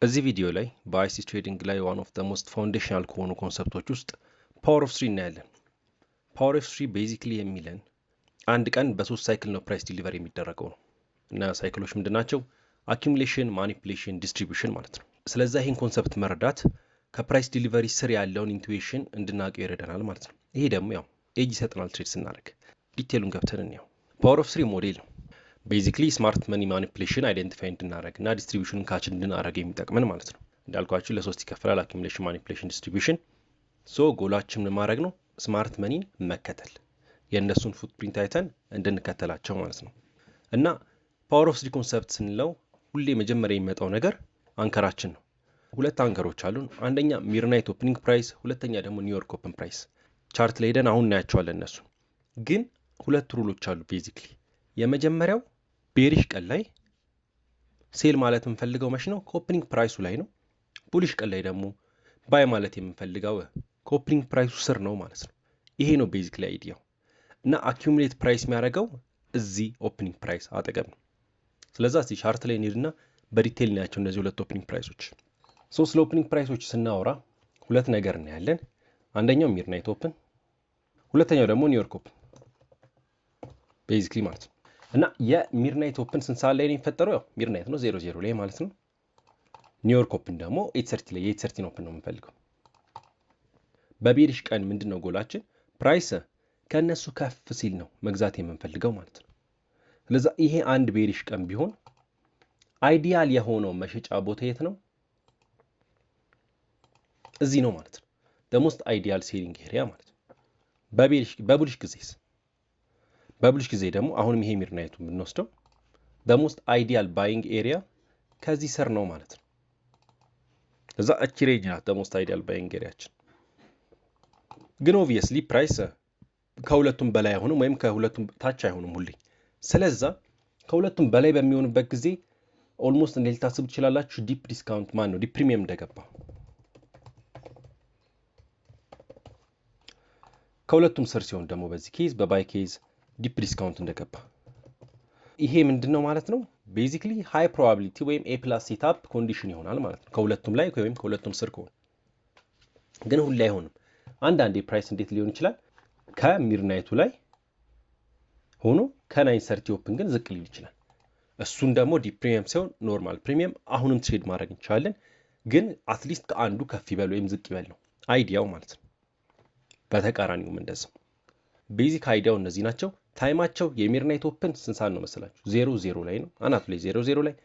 እዚህ ቪዲዮ ላይ በአይሲ ትሬዲንግ ላይ ዋን ኦፍ ዘ ሞስት ፋውንዴሽናል ከሆኑ ኮንሰፕቶች ውስጥ ፓወር ኦፍ 3 እናያለን። ፓወር ኦፍ 3 ቤዚክሊ የሚለን አንድ ቀን በሶስት ሳይክል ነው ፕራይስ ዲሊቨር የሚደረገው ነው እና ሳይክሎች ምንድናቸው? አኪሙሌሽን፣ ማኒፑሌሽን፣ ዲስትሪቢዩሽን ማለት ነው። ስለዚህ ይህን ኮንሰፕት መረዳት ከፕራይስ ዲሊቨሪ ስር ያለውን ኢንቱዊሽን እንድናውቀው ይረዳናል ማለት ነው። ይሄ ደግሞ ያው ኤጅ ይሰጠናል ትሬድ ስናደርግ። ዲቴሉን ገብተን እንየው። ፓወር ኦፍ 3 ሞዴል ነው ቤዚክሊ ስማርት መኒ ማኒፑሌሽን አይደንቲፋይ እንድናደረግ እና ዲስትሪቢዩሽንን ካች እንድናደረግ የሚጠቅመን ማለት ነው። እንዳልኳችሁ ለሶስት ይከፈላል፣ አኪሙሌሽን፣ ማኒፑሌሽን፣ ዲስትሪቢዩሽን። ሶ ጎላችን ምን ማድረግ ነው? ስማርት መኒን መከተል፣ የእነሱን ፉትፕሪንት አይተን እንድንከተላቸው ማለት ነው። እና ፓወር ኦፍ 3 ኮንሰፕት ስንለው ሁሌ መጀመሪያ የሚመጣው ነገር አንከራችን ነው። ሁለት አንከሮች አሉን። አንደኛ ሚድናይት ኦፕኒንግ ፕራይስ፣ ሁለተኛ ደግሞ ኒውዮርክ ኦፕን ፕራይስ። ቻርት ላይ ሄደን አሁን እናያቸዋለን። እነሱ ግን ሁለት ሩሎች አሉ ቤዚክሊ። የመጀመሪያው ቤሪሽ ቀን ላይ ሴል ማለት የምንፈልገው መች ነው? ከኦፕኒንግ ፕራይሱ ላይ ነው። ቡሊሽ ቀን ላይ ደግሞ ባይ ማለት የምንፈልገው ከኦፕኒንግ ፕራይሱ ስር ነው ማለት ነው። ይሄ ነው ቤዚክሊ አይዲያው። እና አኪሙሌት ፕራይስ የሚያደርገው እዚህ ኦፕኒንግ ፕራይስ አጠገብ ነው። ስለዛ እስቲ ቻርት ላይ እንሂድና በዲቴል እናያቸው እነዚህ ሁለት ኦፕኒንግ ፕራይሶች። ስለ ኦፕኒንግ ፕራይሶች ስናወራ ሁለት ነገር እናያለን። አንደኛው ሚድናይት ኦፕን፣ ሁለተኛው ደግሞ ኒውዮርክ ኦፕን ቤዚክሊ ማለት ነው። እና የሚድናይት ኦፕን ስንት ሰዓት ላይ ነው የሚፈጠረው? ያው ሚድናይት ነው 00 ላይ ማለት ነው። ኒውዮርክ ኦፕን ደግሞ 8:30 ላይ የ8:30 ኦፕን ነው የምንፈልገው። በቤሪሽ ቀን ምንድን ነው ጎላችን? ፕራይስ ከእነሱ ከፍ ሲል ነው መግዛት የምንፈልገው ማለት ነው። ስለዚህ ይሄ አንድ ቤሪሽ ቀን ቢሆን አይዲያል የሆነው መሸጫ ቦታ የት ነው? እዚህ ነው ማለት ነው። ደሞስት አይዲያል ሴሊንግ ኤሪያ ማለት ነው። በቡሊሽ ጊዜስ? በቡሊሽ ጊዜ ደግሞ አሁንም ይሄ ሚድናይቱ የምንወስደው ደሞስት አይዲያል ባይንግ ኤሪያ ከዚህ ስር ነው ማለት ነው። እዛ እቺ ሬንጅ ናት ደሞስት አይዲያል ባይንግ ኤሪያችን። ግን ኦብቪየስሊ ፕራይስ ከሁለቱም በላይ አይሆንም ወይም ከሁለቱም ታች አይሆንም ሁሌ። ስለዛ ከሁለቱም በላይ በሚሆንበት ጊዜ ኦልሞስት እንዴት ልታስቡ ትችላላችሁ? ዲፕ ዲስካውንት ማን ነው? ዲፕ ፕሪሚየም እንደገባ። ከሁለቱም ስር ሲሆን ደግሞ በዚህ ኬዝ በባይ ኬዝ ዲፕ ዲስካውንት እንደገባ። ይሄ ምንድነው ማለት ነው? ቤዚክሊ ሃይ ፕሮባቢሊቲ ወይም ኤ ፕላስ ሴትአፕ ኮንዲሽን ይሆናል ማለት ነው። ከሁለቱም ላይ ወይም ከሁለቱም ስር ከሆነ ግን ሁሌ አይሆንም። አንዳንዴ ፕራይስ እንዴት ሊሆን ይችላል? ከሚድናይቱ ላይ ሆኖ ከ9:30 ኦፕን ግን ዝቅ ሊል ይችላል። እሱን ደግሞ ዲፕ ፕሪሚየም ሲሆን ኖርማል ፕሪሚየም አሁንም ትሬድ ማድረግ እንችላለን። ግን አትሊስት ከአንዱ ከፍ ይበል ወይም ዝቅ ይበል ነው አይዲያው ማለት ነው። በተቃራኒውም እንደዛው። ቤዚክ አይዲያው እነዚህ ናቸው። ታይማቸው የሚድናይት ኦፕን ስንት ሰዓት ነው መሰላችሁ? 00 ላይ ነው፣ አናቱ ላይ 00 ላይ።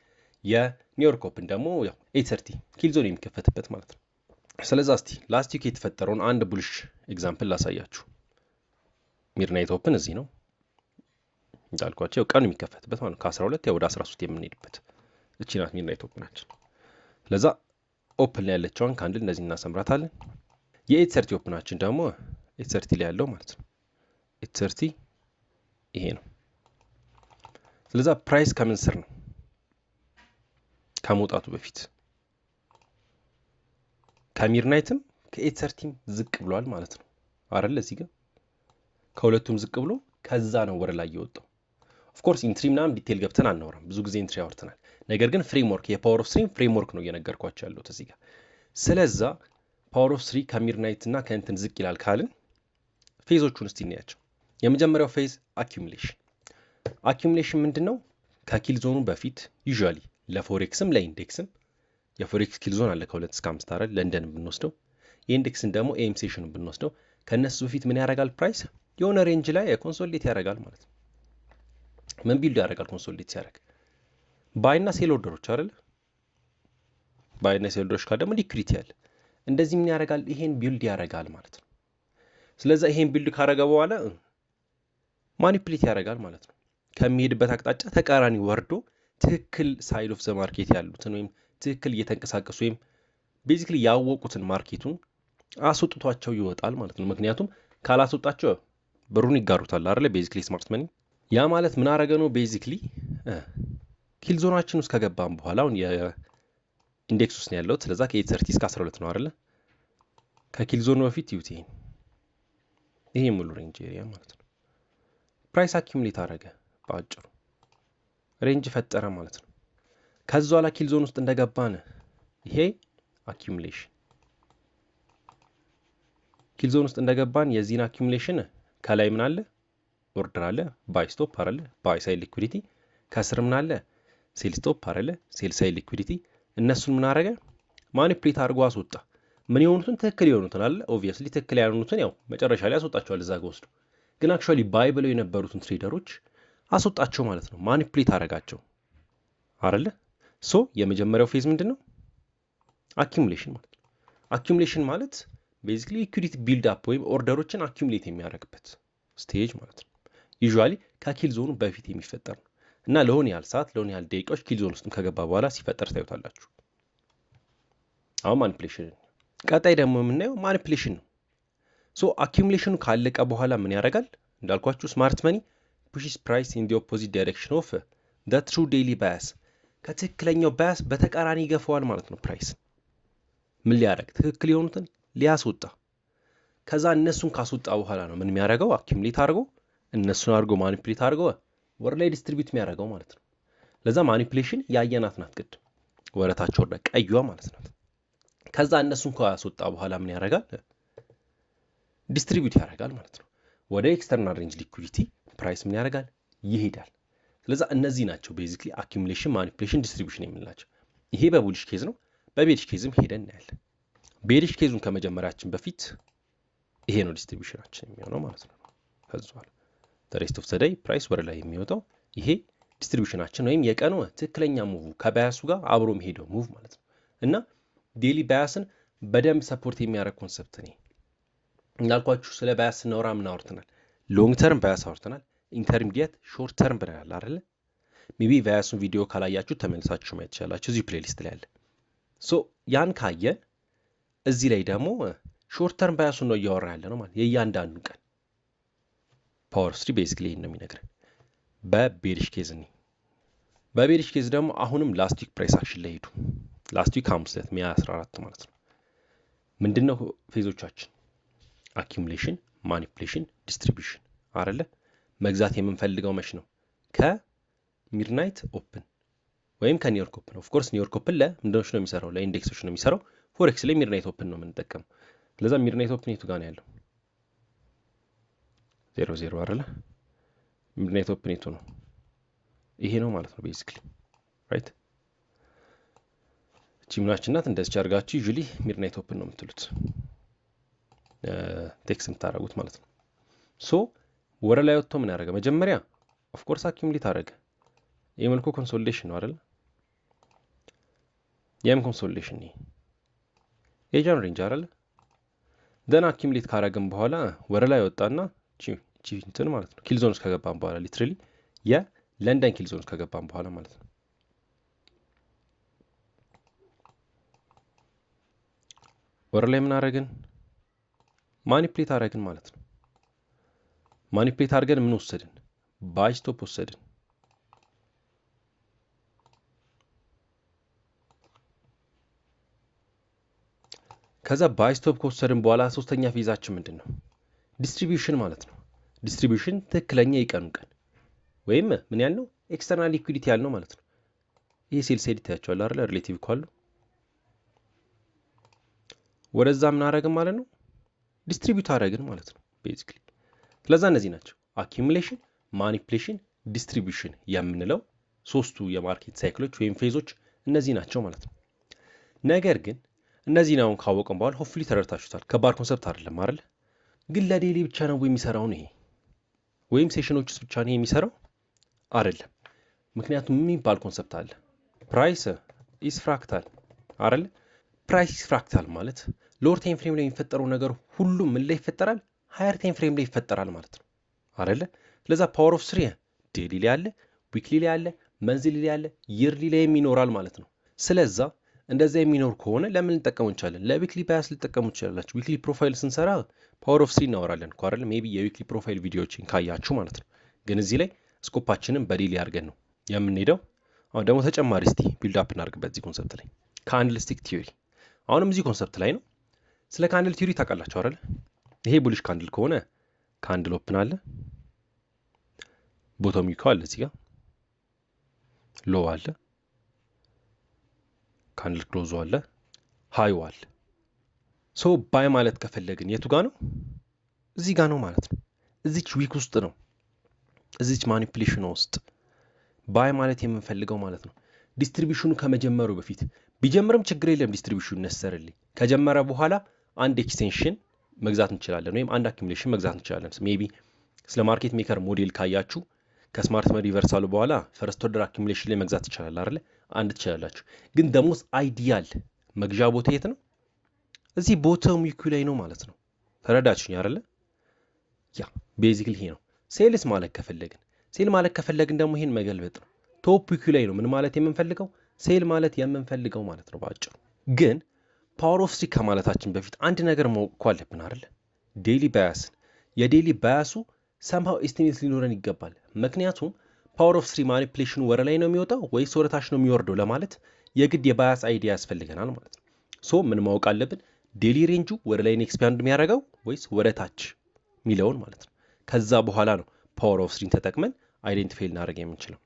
የኒውዮርክ ኦፕን ደግሞ ያው 8:30 ኪል ዞን የሚከፈትበት ማለት ነው። ስለዚህ እስቲ ላስት ዊክ የተፈጠረውን አንድ ቡሊሽ ኤግዛምፕል ላሳያችሁ። ሚድናይት ኦፕን እዚህ ነው እንዳልኳቸው፣ ቀኑ የሚከፈትበት ማለት ነው። ከ12 ወደ 13 የምንሄድበት እቺ ናት ሚድናይት ኦፕናችን። ስለዛ ኦፕን ላይ ያለችውን ካንድል እንደዚህ እናሰምራታለን። የ8:30 ኦፕናችን ደግሞ 8:30 ላይ ያለው ማለት ነው። 8:30 ይሄ ነው። ስለዛ ፕራይስ ከምን ስር ነው? ከመውጣቱ በፊት ከሚድናይትም ከ8:30ም ዝቅ ብሏል ማለት ነው አይደል? እዚህ ጋር ከሁለቱም ዝቅ ብሎ ከዛ ነው ወደ ላይ የወጣው። ኦፍ ኮርስ ኢንትሪ ምናምን ዲቴል ገብተን አናወራም፣ ብዙ ጊዜ ኢንትሪ አውርተናል። ነገር ግን ፍሬምወርክ የፓወር ኦፍ 3 ፍሬምወርክ ነው እየነገርኳቸው ያለሁት እዚህ ጋር። ስለዛ ፓወር ኦፍ 3 ከሚድናይት እና ከእንትን ዝቅ ይላል ካልን ፌዞቹን እስቲ እናያቸው። የመጀመሪያው ፌዝ አኪሙሌሽን። አኪሙሌሽን ምንድነው? ከኪል ዞኑ በፊት ዩዥዋሊ ለፎሬክስም ለኢንዴክስም የፎሬክስ ኪል ዞን አለ ከ2 እስከ 5 አይደል? ለንደን ብንወስደው የኢንዴክስን ደግሞ ኤም ሴሽን ብንወስደው ከነሱ በፊት ምን ያደርጋል? ፕራይስ የሆነ ሬንጅ ላይ ኮንሶሊዴት ያደርጋል ማለት ነው። ምን ቢልድ ያደርጋል? ኮንሶሊዴት ሲያደርግ ባይና ሴል ኦርደሮች አይደል? ባይና ሴል ኦርደሮች ካለ ደግሞ ሊኩዊዲቲ ያለ እንደዚህ ምን ያደርጋል? ይሄን ቢልድ ያደርጋል ማለት ነው። ስለዚህ ይሄን ቢልድ ካደረገ በኋላ ማኒፑሌት ያደርጋል ማለት ነው። ከሚሄድበት አቅጣጫ ተቃራኒ ወርዶ ትክክል ሳይድ ኦፍ ዘ ማርኬት ያሉትን ወይም ትክክል እየተንቀሳቀሱ ወይም ቤዚክሊ ያወቁትን ማርኬቱን አስወጥቷቸው ይወጣል ማለት ነው። ምክንያቱም ካላስወጣቸው ብሩን ይጋሩታል አይደል? ቤዚክሊ ስማርት መኒ። ያ ማለት ምን አረገ ነው? ቤዚክሊ ኪል ዞናችን ውስጥ ከገባን በኋላ አሁን የኢንዴክስ ውስጥ ነው ያለው። ስለዛ ከ8:30 እስከ 12 ነው አይደል? ከኪል ዞኑ በፊት ይዩት ይሄ ሙሉ ሬንጅ ኤሪያ ማለት ነው። ፕራይስ አኪሙሌት አደረገ፣ በአጭሩ ሬንጅ ፈጠረ ማለት ነው። ከዛ በኋላ ኪል ዞን ውስጥ እንደገባን ይሄ አኪሙሌሽን ኪል ዞን ውስጥ እንደገባን የዚህን አኪሙሌሽን ከላይ ምን አለ ኦርደር አለ ባይ ስቶፕ አይደለ ባይ ሳይድ ሊኩዊዲቲ ከስር ምን አለ ሴል ስቶፕ አይደለ ሴል ሳይድ ሊኩዊዲቲ እነሱን ምን አረገ ማኒፕሌት አድርጎ አስወጣ ምን የሆኑትን ትክክል የሆኑትን አለ ኦብቪየስሊ ትክክል ያልሆኑትን ያው መጨረሻ ላይ አስወጣቸዋል እዛ ጋር ወስዶ ግን አክቹአሊ ባይ ብለው የነበሩትን ትሬደሮች አስወጣቸው ማለት ነው ማኒፕሌት አረጋቸው አይደለ ሶ የመጀመሪያው ፌዝ ምንድነው አኪሙሌሽን ማለት ነው አኪሙሌሽን ማለት ቤዚክሊ ሊኩዊዲቲ ቢልድ አፕ ወይም ኦርደሮችን አኪሙሌት የሚያደርግበት ስቴጅ ማለት ነው ዩዥዋሊ ከኪል ዞኑ በፊት የሚፈጠር ነው እና ለሆነ ያህል ሰዓት ለሆነ ያህል ደቂቃዎች ኪል ዞን ውስጥ ከገባ በኋላ ሲፈጠር ታዩታላችሁ አሁን ማኒፕሌሽን ቀጣይ ደግሞ የምናየው ማኒፕሌሽን ነው ሶ አኪሙሌሽኑ ካለቀ በኋላ ምን ያደርጋል እንዳልኳችሁ ስማርት መኒ ፑሽስ ፕራይስ ኢን ዲ ኦፖዚት ዳይሬክሽን ኦፍ ዘ ትሩ ዴይሊ ባያስ ከትክክለኛው ባያስ በተቃራኒ ይገፋዋል ማለት ነው ፕራይስ ምን ሊያደርግ ትክክል የሆኑትን ሊያስወጣ ከዛ እነሱን ካስወጣ በኋላ ነው ምን የሚያደርገው አኪሙሌት አድርጎ እነሱን አድርጎ ማኒፕሌት አድርጎ ወር ላይ ዲስትሪቢዩት የሚያደርገው ማለት ነው ለዛ ማኒፕሌሽን ያየናት ናት ቅድም ወረታቸው ወርዳ ቀይዋ ማለት ነው ከዛ እነሱን ካስወጣ በኋላ ምን ያደርጋል ዲስትሪቢዩት ያደርጋል ማለት ነው ወደ ኤክስተርናል ሬንጅ ሊኩዊዲቲ ፕራይስ ምን ያደርጋል ይሄዳል ስለዛ እነዚህ ናቸው ቤዚክሊ አኪሙሌሽን ማኒፕሌሽን ዲስትሪቢዩሽን የምንላቸው ይሄ በቡሊሽ ኬዝ ነው በቤሪሽ ኬዝም ሄደን እናያለን ቤሪሽ ኬዙን ከመጀመሪያችን በፊት ይሄ ነው ዲስትሪቢዩሽናችን የሚሆነው ማለት ነው ከዛው ሬስት ኦፍ ዘ ዴይ ፕራይስ ወደ ላይ የሚወጣው ይሄ ዲስትሪቢዩሽናችን ወይም የቀኑ ትክክለኛ ሙቭ ከባያሱ ጋር አብሮ የሚሄደው ሙቭ ማለት ነው እና ዴሊ ባያስን በደንብ ሰፖርት የሚያደርግ ኮንሰፕት ነው እንዳልኳችሁ ስለ ባያስ ስናወራ ምን አውርተናል ሎንግ ተርም ባያስ አውርተናል ኢንተርሚዲየት ሾርት ተርም ብለናል አይደል ሜቢ ባያሱን ቪዲዮ ካላያችሁ ተመልሳችሁ ማየት ትችላላችሁ እዚህ ፕሌሊስት ላይ አለ ሶ ያን ካየን እዚህ ላይ ደግሞ ሾርት ተርም ባያሱን ነው እያወራ ያለ ነው ማለት የእያንዳንዱ ቀን ፓወር ኦፍ 3 ቤዚክሊ ነው የሚነግረን በቤሪሽ ኬዝ ነው በቤሪሽ ኬዝ ደግሞ አሁንም ላስት ዊክ ፕራይስ አክሽን ላይ ሄዱ ላስት ዊክ ሐሙስ ዕለት ሜይ 14 ማለት ነው ምንድነው ፌዞቻችን አኪሙሌሽን ማኒፕሌሽን ዲስትሪቢዩሽን አይደለ መግዛት የምንፈልገው መች ነው ከሚድናይት ኦፕን ወይም ከኒውዮርክ ኦፕን ኦፍ ኮርስ ኒውዮርክ ኦፕን ለምንድነው ነው የሚሰራው ለኢንዴክሶች ነው የሚሰራው ፎሬክስ ላይ ሚድናይት ኦፕን ነው የምንጠቀመው ለዛ ሚድናይት ኦፕን የቱ ጋር ነው ያለው 00 አይደለ ሚድናይት ኦፕን የቱ ነው ይሄ ነው ማለት ነው ቤዚክሊ ራይት ቺምናችን ናት እንደዚህ አድርጋችሁ ዩዥሊ ሚድናይት ኦፕን ነው የምትሉት ቴክስ የምታደርጉት ማለት ነው ሶ ወረ ላይ ወጥቶ ምን ያደርገ መጀመሪያ ኦፍ ኮርስ አኪሙሌት አደረገ የመልኩ ኮንሶሊዴሽን ነው አይደል የም ኮንሶሊዴሽን ነው የጃን ሬንጅ አይደል ደን አኪሙሌት ካረገም በኋላ ወረ ላይ ወጣና ቺ እንትን ማለት ነው ኪል ዞን ውስጥ ከገባን በኋላ ሊትራሊ የለንደን ኪል ዞን ውስጥ ከገባን በኋላ ማለት ነው ወረ ላይ ምን አረግን ማኒፕሌት አረግን ማለት ነው ማኒፕሌት አርገን ምን ወሰድን ባይ ስቶፕ ወሰድን ከዛ ባይ ስቶፕ ከወሰድን በኋላ ሶስተኛ ፌዛችን ምንድነው ዲስትሪቢዩሽን ማለት ነው ዲስትሪቢዩሽን ትክክለኛ የቀኑ ቀን ወይም ምን ያልነው ኤክስተርናል ሊኩዊዲቲ ያልነው ማለት ነው ይሄ ሴል ሴድ ታያቸዋል አይደል ሪሌቲቭ ኳሉ ወደዛ ምን አረግን ማለት ነው ዲስትሪቢዩት አረግን ማለት ነው ቤዚክሊ ስለዛ እነዚህ ናቸው አኪሙሌሽን ማኒፕሌሽን ዲስትሪቢዩሽን የምንለው ሶስቱ የማርኬት ሳይክሎች ወይም ፌዞች እነዚህ ናቸው ማለት ነው ነገር ግን እነዚህ ነው ካወቀን በኋላ ሆፕፉሊ ተረድታችሁታል ከባድ ኮንሰፕት አይደለም አይደል ግን ለዴሊ ብቻ ነው የሚሰራው ነው ይሄ ወይም ሴሽኖችስ ብቻ ነው የሚሰራው አይደለም ምክንያቱም ምን ይባል ኮንሰፕት አለ ፕራይስ ኢዝ ፍራክታል አይደል ፕራይስ ኢዝ ፍራክታል ማለት ሎወር ታይም ፍሬም ላይ የሚፈጠረው ነገር ሁሉም ምን ላይ ይፈጠራል ሃየር ታይም ፍሬም ላይ ይፈጠራል ማለት ነው አይደለ ለዛ ፓወር ኦፍ 3 ዴሊ ላይ አለ ዊክሊ ላይ አለ መንዝሊ ላይ አለ ይርሊ ላይ የሚኖራል ማለት ነው ስለዛ እንደዛ የሚኖር ከሆነ ለምን ልጠቀሙ እንችላለን ለዊክሊ ባያስ ልጠቀሙ እንችላላችሁ ዊክሊ ፕሮፋይል ስንሰራ ፓወር ኦፍ 3 እናወራለን እኮ አይደል ሜቢ የዊክሊ ፕሮፋይል ቪዲዮዎችን ካያችሁ ማለት ነው ግን እዚህ ላይ ስኮፓችንን በዴሊ አድርገን ነው የምንሄደው አሁን ደግሞ ተጨማሪ እስቲ ቢልድ አፕ እናድርግበት እዚህ ኮንሰፕት ላይ ካንድልስቲክ ቲዮሪ አሁንም እዚህ ኮንሰፕት ላይ ነው ስለ ካንድል ቲዮሪ ታውቃላችሁ አይደል ይሄ ቡሊሽ ካንድል ከሆነ ካንድል ኦፕን አለ ቦቶም ዩካ አለ እዚህ ጋር ሎ አለ ካንድል ክሎዙ አለ፣ ሃዩ አለ። ሶ ባይ ማለት ከፈለግን የቱ ጋር ነው? እዚህ ጋር ነው ማለት ነው። እዚች ዊክ ውስጥ ነው፣ እዚች ማኒፕሌሽን ውስጥ ባይ ማለት የምንፈልገው ማለት ነው። ዲስትሪቢዩሽኑ ከመጀመሩ በፊት ቢጀምርም ችግር የለም። ዲስትሪቢዩሽኑ ነሰርልኝ ከጀመረ በኋላ አንድ ኤክስቴንሽን መግዛት እንችላለን፣ ወይም አንድ አኪሙሌሽን መግዛት እንችላለን። ሜቢ ስለ ማርኬት ሜከር ሞዴል ካያችሁ ከስማርት መኒ ሪቨርሳሉ በኋላ ፈርስት ኦርደር አኪሙሌሽን ላይ መግዛት ይቻላል አይደለ? አንድ ትችላላችሁ። ግን ደሞስ አይዲያል መግዣ ቦታ የት ነው? እዚህ ቦተም ዊኩ ላይ ነው ማለት ነው። ተረዳችሁኝ አይደለ? ያ ቤዚክሊ ይሄ ነው። ሴልስ ማለት ከፈለግን ደግሞ ይሄን መገልበጥ ነው። ቶፕ ዊኩ ላይ ነው ምን ማለት የምንፈልገው? ሴል ማለት የምንፈልገው ማለት ነው ባጭሩ። ግን ፓወር ኦፍ 3 ከማለታችን በፊት አንድ ነገር ማወቅ እኮ አለብን አይደለ? ዴይሊ ባያስን የዴይሊ ባያሱ ሰምሃው ኤስቲሜት ሊኖረን ይገባል። ምክንያቱም ፓወር ኦፍ 3 ማኒፕሌሽኑ ወረ ላይ ነው የሚወጣው ወይስ ወደ ታች ነው የሚወርደው ለማለት የግድ የባያስ አይዲያ ያስፈልገናል ማለት ነው። ሶ ምን ማወቅ አለብን? ዴይሊ ሬንጁ ወደ ላይ ኤክስፓንድ የሚያደርገው ወይስ ወደ ታች የሚለውን ማለት ነው። ከዛ በኋላ ነው ፓወር ኦፍ 3 ተጠቅመን አይዴንቲፋይ ልናደርግ የምንችለው።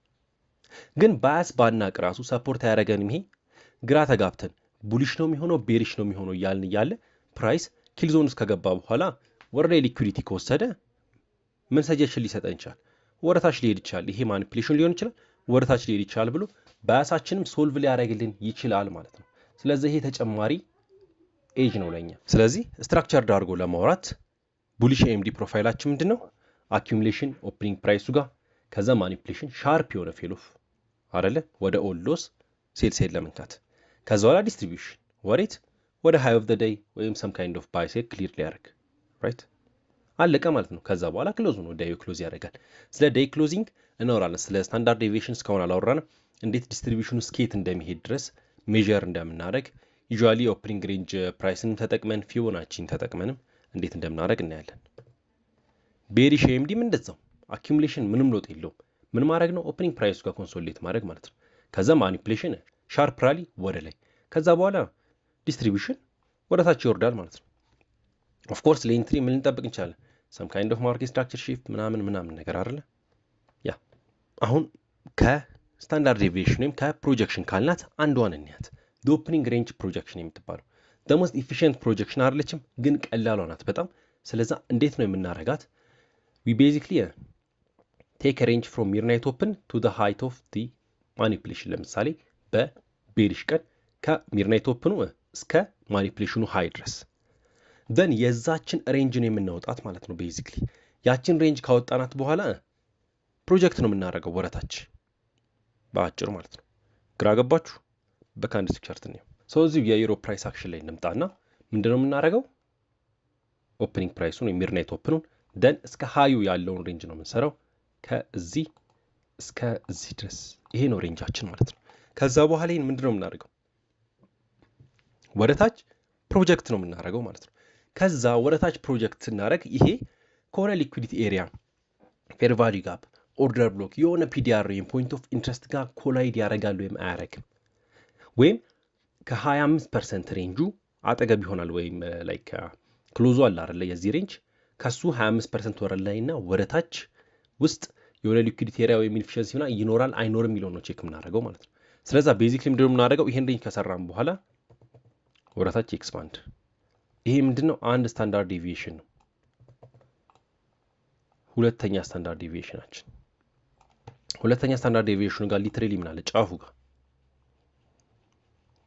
ግን ባያስ ባናቅ ራሱ ሰፖርት አያደርገንም። ይሄ ግራ ተጋብተን ቡሊሽ ነው የሚሆነው ቤሪሽ ነው የሚሆነው እያልን እያለ ፕራይስ ኪልዞን ውስጥ ከገባ በኋላ ወደ ላይ ሊኩዊዲቲ ከወሰደ ምን ሰጀሽን ሊሰጠን ይችላል? ወደ ታች ሊሄድ ይችላል። ይሄ ማኒፕሌሽን ሊሆን ይችላል፣ ወደ ታች ሊሄድ ይችላል ብሎ ባያሳችንም ሶልቭ ሊያደርግልን ይችላል ማለት ነው። ስለዚህ ይሄ ተጨማሪ ኤጅ ነው ለኛ። ስለዚህ ስትራክቸርድ አድርጎ ለማውራት ቡሊሽ ኤምዲ ፕሮፋይላችን ምንድነው? አኪሙሌሽን ኦፕኒንግ ፕራይሱ ጋር ከዛ ማኒፕሌሽን ሻርፕ የሆነ ፌል ኦፍ አይደለ ወደ ኦል ሎስ ሴል ለመንካት ከዛ በኋላ ዲስትሪቢዩሽን ወሬት ወደ ሃይ ኦፍ ዘ ዴይ ወይም ሰም ካይንድ ኦፍ ባይ ሴል ክሊር ሊያደርግ ራይት አለቀ ማለት ነው። ከዛ በኋላ ክሎዝ ነው ዴይ ክሎዝ ያደርጋል። ስለ ዴይ ክሎዚንግ እናወራለን። ስለ ስታንዳርድ ዴቪዬሽን እስካሁን አላወራንም። እንዴት ዲስትሪቢዩሽኑ ስኬት እንደሚሄድ ድረስ ሜዠር እንደምናደርግ ዩዥዋሊ ኦፕኒንግ ሬንጅ ፕራይስን ተጠቅመን ፊቦናቺን ተጠቅመንም እንዴት እንደምናደርግ እናያለን። ቤሪሽ ኤምዲም እንደዛው አኪሙሌሽን ምንም ለውጥ የለውም። ምን ማድረግ ነው? ኦፕኒንግ ፕራይሱ ጋር ኮንሶሊዴት ማድረግ ማለት ነው። ከዛ ማኒፕሌሽን ሻርፕ ራሊ ወደ ላይ፣ ከዛ በኋላ ዲስትሪቢዩሽን ወደ ታች ይወርዳል ማለት ነው። ኦፍ ኮርስ ለኢንትሪ ምን ልንጠብቅ እንችላለን? ሰም ካይንድ ኦፍ ማርኬት ስትራክቸር ሺፍት ምናምን ነገር አይደለ? ያ አሁን ከስታንዳርድ ዴቪዬሽን ወይም ከፕሮጀክሽን ካልናት አንዷን እንያት። ኦፕኒንግ ሬንጅ ፕሮጀክሽን የምትባለው the most efficient projection አይደለችም፣ ግን ቀላሏ ናት በጣም። ስለዛ እንዴት ነው የምናረጋት? we basically take a range from midnight open to the height of the manipulation። ለምሳሌ በቤሪሽ ቀን ከሚድናይት ኦፕኑ እስከ ማኒፕሌሽኑ ሃይ ድረስ then የዛችን ሬንጅ ነው የምናወጣት ማለት ነው። ቤዚክሊ ያችን ሬንጅ ካወጣናት በኋላ ፕሮጀክት ነው የምናደርገው ወረታች በአጭሩ ማለት ነው። ግራ ገባችሁ? በካንድልስቲክ ቻርት ነው። እዚሁ የዩሮ ፕራይስ አክሽን ላይ እንምጣና ምንድነው የምናደርገው? ኦፕኒንግ ፕራይሱን የሚድናይት ኦፕኑን ደን እስከ ሃዩ ያለውን ሬንጅ ነው የምንሰራው። ከዚህ እስከ እዚህ ድረስ ይሄ ነው ሬንጃችን ማለት ነው። ከዛ በኋላ ይሄን ምንድነው የምናደርገው? ወደታች ፕሮጀክት ነው የምናደርገው ማለት ነው። ከዛ ወደታች ፕሮጀክት ስናደርግ ይሄ ከሆነ ሊኩዊዲቲ ኤሪያ ፌር ቫልዩ ጋፕ ኦርደር ብሎክ የሆነ ፒዲአር ወይም ፖይንት ኦፍ ኢንትረስት ጋር ኮላይድ ያደርጋሉ ወይም አያደርግም፣ ወይም ከ25% ሬንጁ አጠገብ ይሆናል፣ ወይም ላይክ ክሎዙ አለ አይደለ የዚህ ሬንጅ ከሱ 25% ወረ ላይና ወደታች ውስጥ የሆነ ሊኩዊዲቲ ኤሪያ ወይም ኢንፊሺየንሲ ይኖራል አይኖርም የሚለው ነው ቼክ የምናደርገው ማለት ነው። ስለዛ ቤዚክሊ ምንድነው የምናደርገው? ይሄን ሬንጅ ከሰራም በኋላ ወደታች ኤክስፓንድ። ይሄ ምንድነው? አንድ ስታንዳርድ ዴቪዬሽን ነው። ሁለተኛ ስታንዳርድ ዴቪዬሽናችን ሁለተኛ ስታንዳርድ ዴቪዬሽኑ ጋር ሊትራሊ ምን አለ? ጫፉ ጋር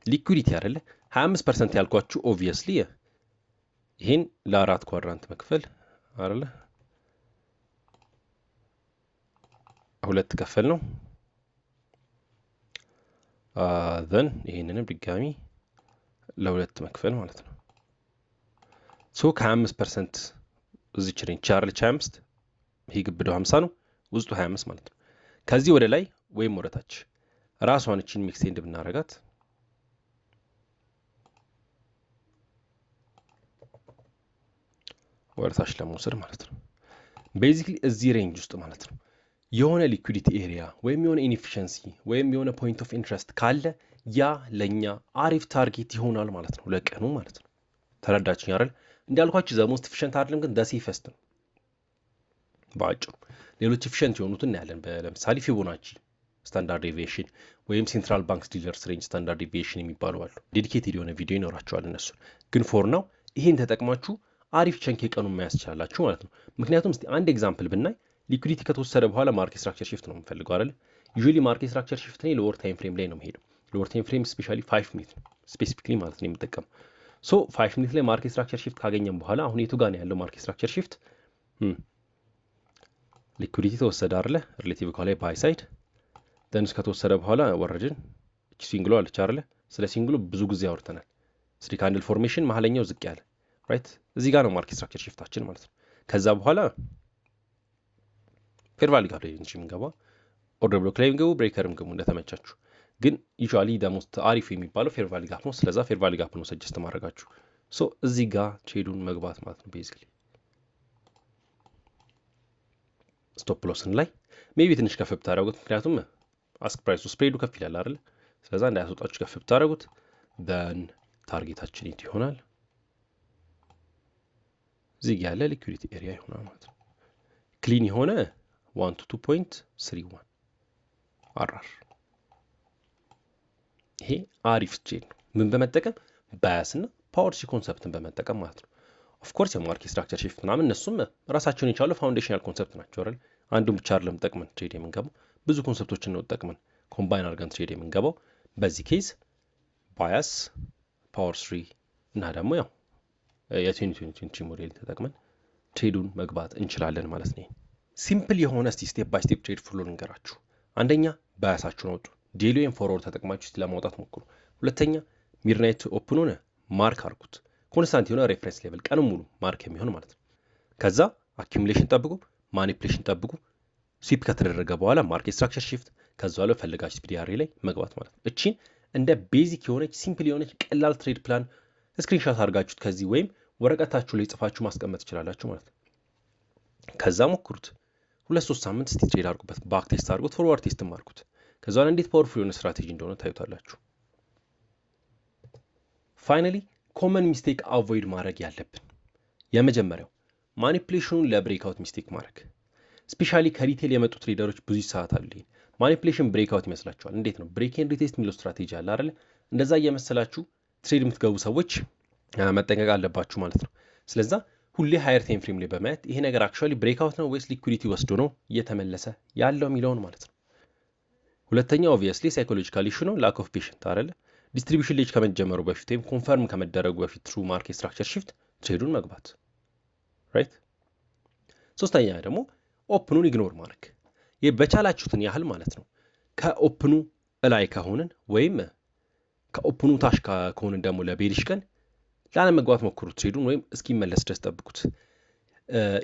ሊኩዊዲቲ አይደለ 25% ያልኳችሁ ኦብቪየስሊ ይሄን ለአራት ኳድራንት መክፈል አይደለ? ሁለት ከፈል ነው then ይሄንንም ድጋሚ ለሁለት መክፈል ማለት ነው። ሶ ከ25% እዚች ሬንጅ ቻርል 25 ይሄ ግብደው 50 ነው፣ ውስጡ 25 ማለት ነው። ከዚህ ወደ ላይ ወይም ወደ ታች ራሷን እቺን ሚክስ ኤንድ ብናረጋት ወደ ታች ለመውሰድ ማለት ነው። ቤዚክሊ እዚህ ሬንጅ ውስጥ ማለት ነው የሆነ ሊኩዊዲቲ ኤሪያ ወይም የሆነ ኢንኤፊሺየንሲ ወይም የሆነ ፖይንት ኦፍ ኢንትረስት ካለ ያ ለኛ አሪፍ ታርጌት ይሆናል ማለት ነው፣ ለቀኑ ማለት ነው። ተረዳችኝ አይደል? እንዳልኳችሁ ዘ ሞስት ኤፊሺየንት አይደለም፣ ግን ሴፈስት ነው ባጭሩ። ሌሎች ኤፊሺየንት የሆኑት እናያለን። ለምሳሌ ፊቦናቺ ስታንዳርድ ዴቪዬሽን ወይም ሴንትራል ባንክስ ዲለርስ ሬንጅ ስታንዳርድ ዴቪዬሽን የሚባሉ አሉ። ዴዲኬትድ የሆነ ቪዲዮ ይኖራቸዋል እነሱ። ግን ፎር ናው ይሄን ተጠቅማችሁ አሪፍ ቸንክ የቀኑን መያዝ ትችላላችሁ ማለት ነው። ምክንያቱም እስቲ አንድ ኤግዛምፕል ብናይ ሊኩዲቲ ከተወሰደ በኋላ ማርኬት ስትራክቸር ሽፍት ነው የምፈልገው አይደል? ዩዥዋሊ ማርኬት ስትራክቸር ሽፍት ላይ ሎወር ታይም ፍሬም ላይ ነው የምሄደው። ሎወር ታይም ፍሬም ስፔሻሊ 5 ሚኒት ነው ስፔሲፊክሊ ማለት ነው የምጠቀመው። ሶ 5 ሚኒት ላይ ማርኬት ስትራክቸር ሽፍት ካገኘን በኋላ አሁን የቱ ጋር ነው ያለው ማርኬት ስትራክቸር ሽፍት? ሊኩዲቲ ተወሰደ አይደለ? ሪሌቲቭ ከላይ ባይ ሳይድ ደንስ ከተወሰደ በኋላ ወረድን። እቺ ሲንግሉ አለች አይደለ? ስለ ሲንግሉ ብዙ ጊዜ አውርተናል። ስሪ ካንድል ፎርሜሽን መሀለኛው ዝቅ ያለ ራይት፣ እዚህ ጋር ነው ማርኬት ስትራክቸር ሽፍታችን ማለት ነው። ከዛ በኋላ ፌር ቫልዩ ጋር ላይ እንጂ የምንገባው ኦርደር ብሎክ ላይ የምንገቡ ብሬከርም ገቡ እንደተመቻችሁ። ግን ዩዥዋሊ ደሞስት አሪፍ የሚባለው ፌር ቫልዩ ጋፕ ነው። ስለዛ ፌር ቫልዩ ጋፕ ነው ሰጀስት ማድረጋችሁ። ሶ እዚህ ጋር ትሬዱን መግባት ማለት ነው ቤዚክሊ። ስቶፕ ሎስን ላይ ሜቢ ትንሽ ከፍ ብታደርጉት፣ ምክንያቱም አስክ ፕራይሱ ስፕሬዱ ከፍ ይላል አይደል? ስለዛ እንዳያስወጣችሁ ከፍ ብታደርጉት ደን ታርጌታችን የት ይሆናል? እዚህ ጋር ያለ ሊኩዊዲቲ ኤሪያ ይሆናል ማለት ነው። ክሊን የሆነ 1 to 2.31 አራር። ይሄ አሪፍ ትሬድ ነው። ምን በመጠቀም ባያስ እና ፓወር ሲ ኮንሰፕትን በመጠቀም ማለት ነው። ኦፍ ኮርስ የማርኬት ስትራክቸር ሽፍት ምናምን እነሱም ራሳቸውን የቻሉ ፋውንዴሽናል ኮንሰፕት ናቸው አይደል? አንዱን ብቻ አይደለም ጠቅመን ትሬድ የምንገባው፣ ብዙ ኮንሰፕቶችን ነው ጠቅመን ኮምባይን አድርገን ትሬድ የምንገባው። በዚህ ኬዝ ባያስ፣ ፓወር 3 እና ደግሞ ያው የ2020 ሞዴል ተጠቅመን ትሬዱን መግባት እንችላለን ማለት ነው። ሲምፕል የሆነ ስቴፕ ባይ ስቴፕ ትሬድ ፍሎ ልንገራችሁ። አንደኛ ባያሳችሁን አውጡ። ዴሊ ወይም ፎርወርድ ተጠቅማችሁ ለማውጣት ሞክሩ። ሁለተኛ ሚድናይት ኦፕኑን ማርክ አርጉት። ኮንስታንት የሆነ ሬፈረንስ ሌቭል ቀን ሙሉ ማርክ የሚሆን ማለት ነው። ከዛ አኪሙሌሽን ጠብቁ፣ ማኒፕሌሽን ጠብቁ። ስዊፕ ከተደረገ በኋላ ማርኬት ስትራክቸር ሽፍት፣ ከዛ በኋላ ፈልጋችሁ ፒዲአር ላይ መግባት ማለት ነው። እቺን እንደ ቤዚክ የሆነች ሲምፕል የሆነች ቀላል ትሬድ ፕላን ስክሪንሾት አድርጋችሁት ከዚህ ወይም ወረቀታችሁ ላይ ጽፋችሁ ማስቀመጥ ትችላላችሁ ማለት ነው። ከዛ ሞክሩት 2-3 ሳምንት እስቲ ትሬድ አድርጉበት። ባክ ቴስት አድርጉት፣ ፎርዋርድ ቴስትም አድርጉት። ከዛ በኋላ እንዴት ፓወርፉል የሆነ ስትራቴጂ እንደሆነ ታዩታላችሁ። ፋይናሊ ኮመን ሚስቴክ አቮይድ ማድረግ ያለብን የመጀመሪያው ማኒፕሌሽኑን ለብሬክአውት ሚስቴክ ማድረግ። ስፔሻሊ ከሪቴል የመጡ ትሬደሮች ብዙ ሰዓት አሉ። ማኒፕሌሽን ብሬክአውት ይመስላችኋል። እንዴት ነው? ብሬክ ኤንድ ሪቴስት የሚለው ስትራቴጂ አለ አይደል? እንደዛ እየመሰላችሁ ትሬድ የምትገቡ ሰዎች መጠንቀቅ አለባችሁ ማለት ነው። ስለዛ ሁሌ ሃየር ታይም ፍሬም ላይ በማየት ይሄ ነገር አክቹዋሊ ብሬክአውት ነው ወይስ ሊኩዊዲቲ ወስዶ ነው እየተመለሰ ያለው የሚለውን ማለት ነው። ሁለተኛው ኦብቪየስሊ ሳይኮሎጂካል ኢሹ ነው፣ ላክ ኦፍ ፔሽንት አይደል? ዲስትሪቢዩሽን ሌጅ ከመጀመሩ በፊት ወይም ኮንፈርም ከመደረጉ በፊት ትሩ ማርኬት ስትራክቸር ሽፍት ትሬዱን መግባት ራይት። ሶስተኛ ደግሞ ኦፕኑን ኢግኖር ማድረግ። ይህ በቻላችሁትን ያህል ማለት ነው። ከኦፕኑ እላይ ከሆንን ወይም ከኦፕኑ ታች ከሆንን ደግሞ ለቤሪሽ ቀን ላለመግባት ሞክሩ ትሬዱን፣ ወይም እስኪመለስ ድረስ ጠብቁት።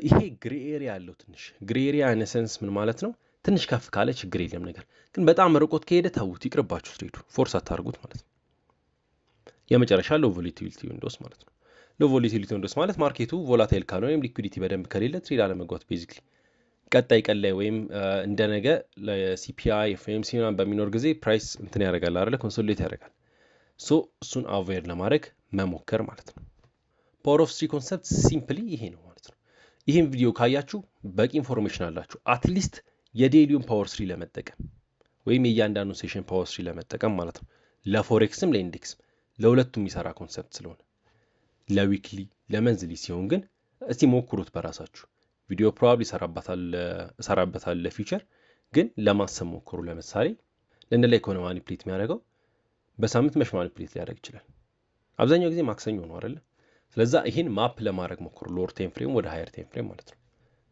ይሄ ግሬ ኤሪያ ያለው ትንሽ ግሬ ኤሪያ ኢነሰንስ ምን ማለት ነው? ትንሽ ከፍ ካለ ችግር የለም፣ ነገር ግን በጣም ርቆት ከሄደ ተውት፣ ይቅርባችሁ፣ ትሬዱ ፎርስ አታርጉት ማለት ነው። የመጨረሻ ሎ ቮላቲሊቲ ዊንዶስ ማለት ነው። ሎ ቮላቲሊቲ ዊንዶስ ማለት ማርኬቱ ቮላታይል ካልሆነ ወይም ሊኩዊዲቲ በደንብ ከሌለ ትሬድ አለመግባት ቤዚክሊ። ቀጣይ ቀን ላይ ወይም እንደነገ ለሲፒአይ ኤፍኤምሲ ምናምን በሚኖር ጊዜ ፕራይስ እንትን ያደርጋል አይደለ? ኮንሶሊዴት ያደርጋል። ሶ እሱን አቮይድ ለማድረግ መሞከር ማለት ነው። ፓወር ኦፍ 3 ኮንሰፕት ሲምፕሊ ይሄ ነው ማለት ነው። ይህን ቪዲዮ ካያችሁ በቂ ኢንፎርሜሽን አላችሁ አትሊስት የዴሊውን ፓወር 3 ለመጠቀም ወይም የእያንዳንዱ ሴሽን ፓወር 3 ለመጠቀም ማለት ነው። ለፎሬክስም ለኢንዴክስም ለሁለቱም የሚሰራ ኮንሰፕት ስለሆነ ለዊክሊ ለመንዝሊ ሲሆን ግን እስቲ ሞክሩት በራሳችሁ። ቪዲዮ ፕሮባብሊ እሰራበታል ለፊውቸር፣ ግን ለማሰብ ሞክሩ። ለምሳሌ ለእንደ ላይ ከሆነ ማኒፕሌት የሚያደርገው በሳምንት መሽ ማኒፕሌት ሊያደርግ ይችላል። አብዛኛው ጊዜ ማክሰኞ ነው አይደለ? ስለዛ ይሄን ማፕ ለማድረግ ሞክሩ፣ ሎወር ታይም ፍሬም ወደ ሃየር ታይም ፍሬም ማለት ነው።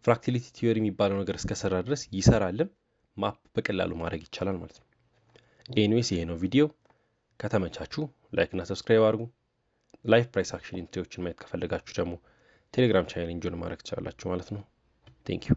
ፍራክቲሊቲ ቲዮሪ የሚባለው ነገር እስከሰራ ድረስ ይሰራልም፣ ማፕ በቀላሉ ማድረግ ይቻላል ማለት ነው። ኤኒዌይስ ይሄ ነው ቪዲዮ። ከተመቻችሁ ላይክ እና ሰብስክራይብ አድርጉ። ላይፍ ፕራይስ አክሽን ኢንትሪዎችን ማየት ከፈለጋችሁ ደግሞ ቴሌግራም ቻናል ኢንጆን ማድረግ ትችላላችሁ ማለት ነው። ቴንክ ዩ